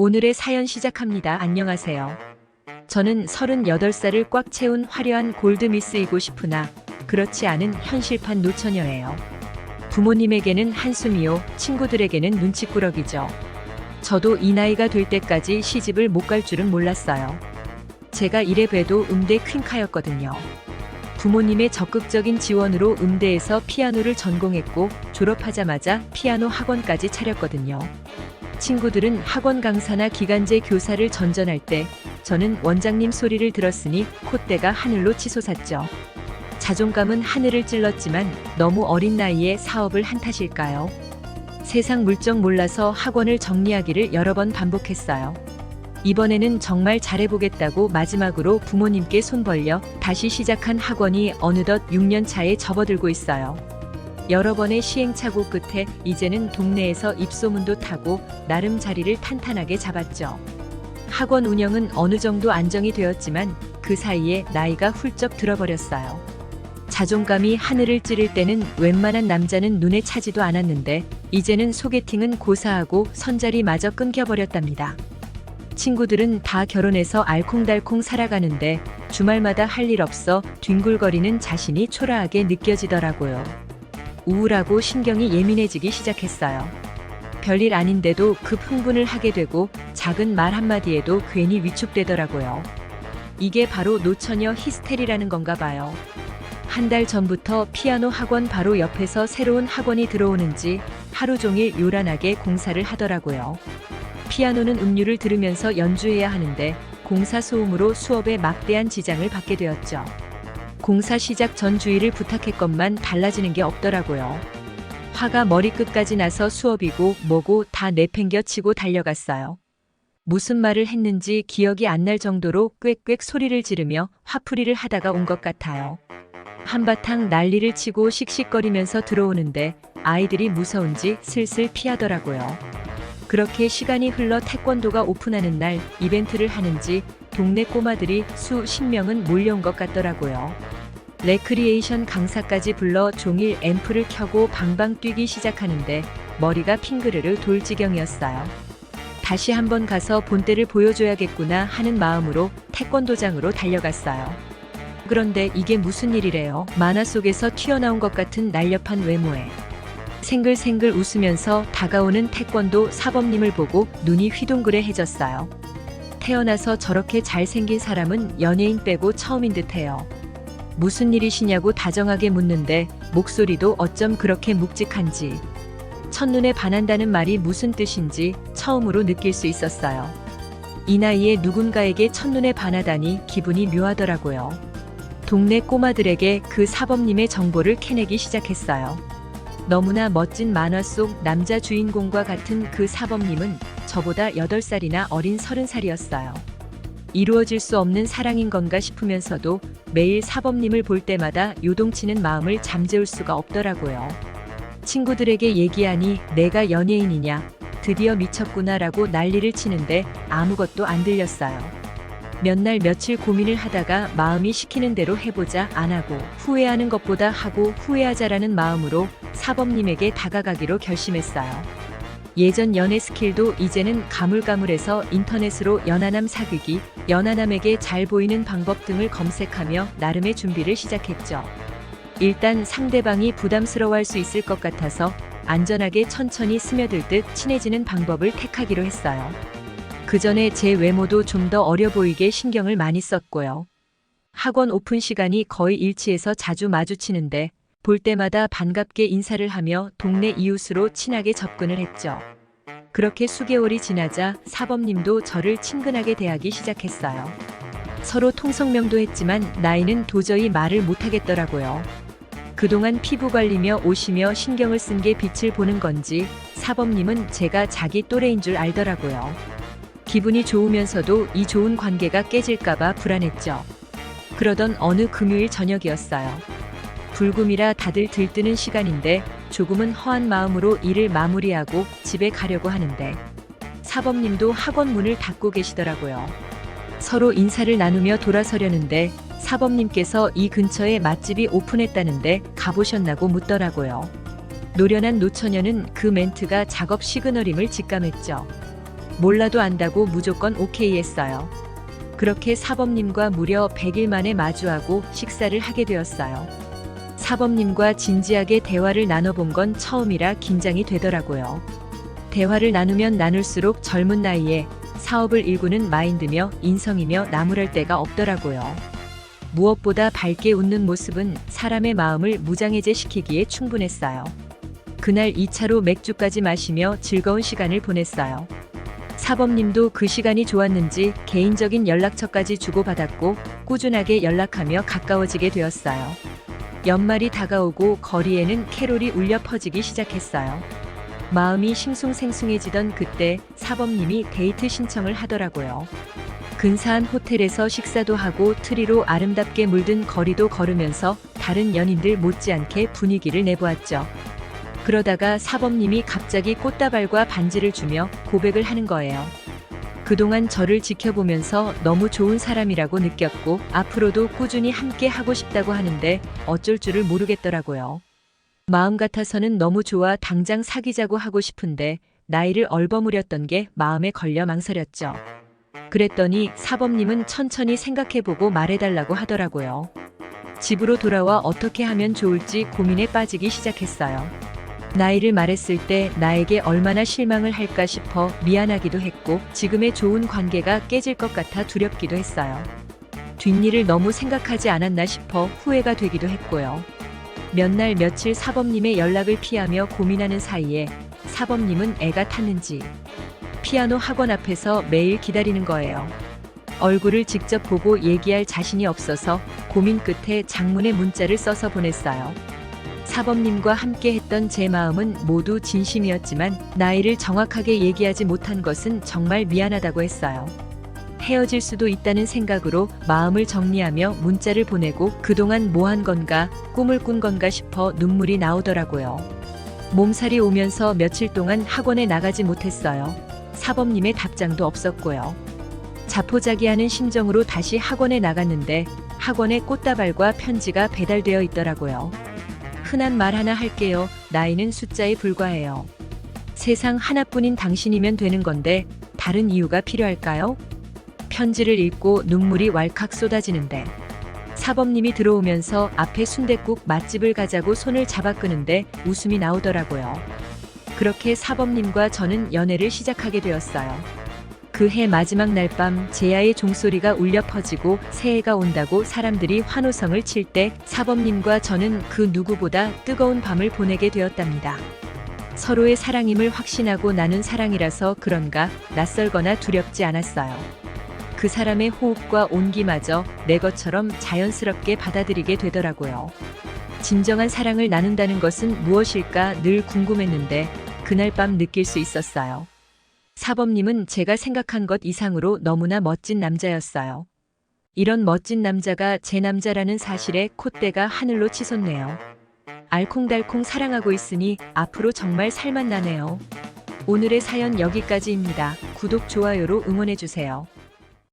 오늘의 사연 시작합니다. 안녕하세요. 저는 38살을 꽉 채운 화려한 골드미스이고 싶으나 그렇지 않은 현실판 노처녀예요. 부모님에게는 한숨이요, 친구들에게는 눈치꾸러기죠. 저도 이 나이가 될 때까지 시집을 못 갈 줄은 몰랐어요. 제가 이래봬도 음대 퀸카였거든요. 부모님의 적극적인 지원으로 음대에서 피아노를 전공했고 졸업하자마자 피아노 학원까지 차렸거든요. 친구들은 학원 강사나 기간제 교사를 전전할 때 저는 원장님 소리를 들었으니 콧대가 하늘로 치솟았죠. 자존감은 하늘을 찔렀지만 너무 어린 나이에 사업을 한 탓일까요? 세상 물정 몰라서 학원을 정리하기를 여러 번 반복했어요. 이번에는 정말 잘해보겠다고 마지막으로 부모님께 손 벌려 다시 시작한 학원이 어느덧 6년 차에 접어들고 있어요. 여러 번의 시행착오 끝에 이제는 동네에서 입소문도 타고 나름 자리를 탄탄하게 잡았죠. 학원 운영은 어느 정도 안정이 되었지만 그 사이에 나이가 훌쩍 들어버렸어요. 자존감이 하늘을 찌를 때는 웬만한 남자는 눈에 차지도 않았는데 이제는 소개팅은 고사하고 선자리마저 끊겨버렸답니다. 친구들은 다 결혼해서 알콩달콩 살아가는데 주말마다 할 일 없어 뒹굴거리는 자신이 초라하게 느껴지더라고요. 우울하고 신경이 예민해지기 시작했어요. 별일 아닌데도 급 흥분을 하게 되고 작은 말 한마디에도 괜히 위축되더라고요. 이게 바로 노처녀 히스테리라는 건가 봐요. 한 달 전부터 피아노 학원 바로 옆에서 새로운 학원이 들어오는지 하루 종일 요란하게 공사를 하더라고요. 피아노는 음률을 들으면서 연주해야 하는데 공사 소음으로 수업에 막대한 지장을 받게 되었죠. 공사 시작 전 주의를 부탁했건만 달라지는 게 없더라고요. 화가 머리끝까지 나서 수업이고 뭐고 다 내팽겨치고 달려갔어요. 무슨 말을 했는지 기억이 안 날 정도로 꽥꽥 소리를 지르며 화풀이를 하다가 온 것 같아요. 한바탕 난리를 치고 씩씩거리면서 들어오는데 아이들이 무서운지 슬슬 피하더라고요. 그렇게 시간이 흘러 태권도가 오픈하는 날 이벤트를 하는지 동네 꼬마들이 수십 명은 몰려온 것 같더라고요. 레크리에이션 강사까지 불러 종일 앰프를 켜고 방방 뛰기 시작하는데 머리가 핑그르르 돌 지경이었어요. 다시 한번 가서 본때를 보여줘야겠구나 하는 마음으로 태권도장으로 달려갔어요. 그런데 이게 무슨 일이래요. 만화 속에서 튀어나온 것 같은 날렵한 외모에 생글생글 웃으면서 다가오는 태권도 사범님을 보고 눈이 휘둥그레해졌어요. 태어나서 저렇게 잘생긴 사람은 연예인 빼고 처음인 듯해요. 무슨 일이시냐고 다정하게 묻는데 목소리도 어쩜 그렇게 묵직한지, 첫눈에 반한다는 말이 무슨 뜻인지 처음으로 느낄 수 있었어요. 이 나이에 누군가에게 첫눈에 반하다니 기분이 묘하더라고요. 동네 꼬마들에게 그 사범님의 정보를 캐내기 시작했어요. 너무나 멋진 만화 속 남자 주인공과 같은 그 사범님은 저보다 8살이나 어린 30살이었어요. 이루어질 수 없는 사랑인 건가 싶으면서도 매일 사범님을 볼 때마다 요동치는 마음을 잠재울 수가 없더라고요. 친구들에게 얘기하니 내가 연예인이냐, 드디어 미쳤구나라고 난리를 치는데 아무것도 안 들렸어요. 몇 날 며칠 고민을 하다가 마음이 시키는 대로 해보자 안 하고 후회하는 것보다 하고 후회하자라는 마음으로 사범님에게 다가가기로 결심했어요. 예전 연애 스킬도 이제는 가물가물해서 인터넷으로 연하남 사귀기, 연하남에게 잘 보이는 방법 등을 검색하며 나름의 준비를 시작했죠. 일단 상대방이 부담스러워할 수 있을 것 같아서 안전하게 천천히 스며들듯 친해지는 방법을 택하기로 했어요. 그 전에 제 외모도 좀 더 어려 보이게 신경을 많이 썼고요. 학원 오픈 시간이 거의 일치해서 자주 마주치는데 볼 때마다 반갑게 인사를 하며 동네 이웃으로 친하게 접근을 했죠. 그렇게 수개월이 지나자 사범님도 저를 친근하게 대하기 시작했어요. 서로 통성명도 했지만 나이는 도저히 말을 못하겠더라고요. 그동안 피부 관리며 옷이며 신경을 쓴 게 빛을 보는 건지 사범님은 제가 자기 또래인 줄 알더라고요. 기분이 좋으면서도 이 좋은 관계가 깨질까봐 불안했죠. 그러던 어느 금요일 저녁이었어요. 불금이라 다들 들뜨는 시간인데 조금은 허한 마음으로 일을 마무리하고 집에 가려고 하는데 사범님도 학원 문을 닫고 계시더라고요. 서로 인사를 나누며 돌아서려는데 사범님께서 이 근처에 맛집이 오픈했다는데 가보셨나고 묻더라고요. 노련한 노처녀는 그 멘트가 작업 시그널임을 직감했죠. 몰라도 안다고 무조건 오케이 했어요. 그렇게 사범님과 무려 100일 만에 마주하고 식사를 하게 되었어요. 사범님과 진지하게 대화를 나눠본 건 처음이라 긴장이 되더라고요. 대화를 나누면 나눌수록 젊은 나이에 사업을 일구는 마인드며 인성이며 나무랄 데가 없더라고요. 무엇보다 밝게 웃는 모습은 사람의 마음을 무장해제시키기에 충분했어요. 그날 2차로 맥주까지 마시며 즐거운 시간을 보냈어요. 사범님도 그 시간이 좋았는지 개인적인 연락처까지 주고받았고 꾸준하게 연락하며 가까워지게 되었어요. 연말이 다가오고 거리에는 캐롤이 울려 퍼지기 시작했어요. 마음이 싱숭생숭해지던 그때 사범님이 데이트 신청을 하더라고요. 근사한 호텔에서 식사도 하고 트리로 아름답게 물든 거리도 걸으면서 다른 연인들 못지않게 분위기를 내보았죠. 그러다가 사범님이 갑자기 꽃다발과 반지를 주며 고백을 하는 거예요. 그동안 저를 지켜보면서 너무 좋은 사람이라고 느꼈고 앞으로도 꾸준히 함께 하고 싶다고 하는데 어쩔 줄을 모르겠더라고요. 마음 같아서는 너무 좋아 당장 사귀자고 하고 싶은데 나이를 얼버무렸던 게 마음에 걸려 망설였죠. 그랬더니 사범님은 천천히 생각해보고 말해달라고 하더라고요. 집으로 돌아와 어떻게 하면 좋을지 고민에 빠지기 시작했어요. 나이를 말했을 때 나에게 얼마나 실망을 할까 싶어 미안하기도 했고 지금의 좋은 관계가 깨질 것 같아 두렵기도 했어요. 뒷일을 너무 생각하지 않았나 싶어 후회가 되기도 했고요. 몇 날 며칠 사범님의 연락을 피하며 고민하는 사이에 사범님은 애가 탔는지 피아노 학원 앞에서 매일 기다리는 거예요. 얼굴을 직접 보고 얘기할 자신이 없어서 고민 끝에 장문의 문자를 써서 보냈어요. 사범님과 함께 했던 제 마음은 모두 진심이었지만 나이를 정확하게 얘기하지 못한 것은 정말 미안하다고 했어요. 헤어질 수도 있다는 생각으로 마음을 정리하며 문자를 보내고 그동안 뭐 한 건가, 꿈을 꾼 건가 싶어 눈물이 나오더라고요. 몸살이 오면서 며칠 동안 학원에 나가지 못했어요. 사범님의 답장도 없었고요. 자포자기하는 심정으로 다시 학원에 나갔는데 학원에 꽃다발과 편지가 배달되어 있더라고요. 흔한 말 하나 할게요. 나이는 숫자에 불과해요. 세상 하나뿐인 당신이면 되는 건데 다른 이유가 필요할까요? 편지를 읽고 눈물이 왈칵 쏟아지는데 사범님이 들어오면서 앞에 순댓국 맛집을 가자고 손을 잡아 끄는데 웃음이 나오더라고요. 그렇게 사범님과 저는 연애를 시작하게 되었어요. 그 해 마지막 날 밤 제야의 종소리가 울려 퍼지고 새해가 온다고 사람들이 환호성을 칠 때 사범님과 저는 그 누구보다 뜨거운 밤을 보내게 되었답니다. 서로의 사랑임을 확신하고 나눈 사랑이라서 그런가 낯설거나 두렵지 않았어요. 그 사람의 호흡과 온기마저 내 것처럼 자연스럽게 받아들이게 되더라고요. 진정한 사랑을 나눈다는 것은 무엇일까 늘 궁금했는데 그날 밤 느낄 수 있었어요. 사범님은 제가 생각한 것 이상으로 너무나 멋진 남자였어요. 이런 멋진 남자가 제 남자라는 사실에 콧대가 하늘로 치솟네요. 알콩달콩 사랑하고 있으니 앞으로 정말 살맛나네요. 오늘의 사연 여기까지입니다. 구독, 좋아요로 응원해주세요.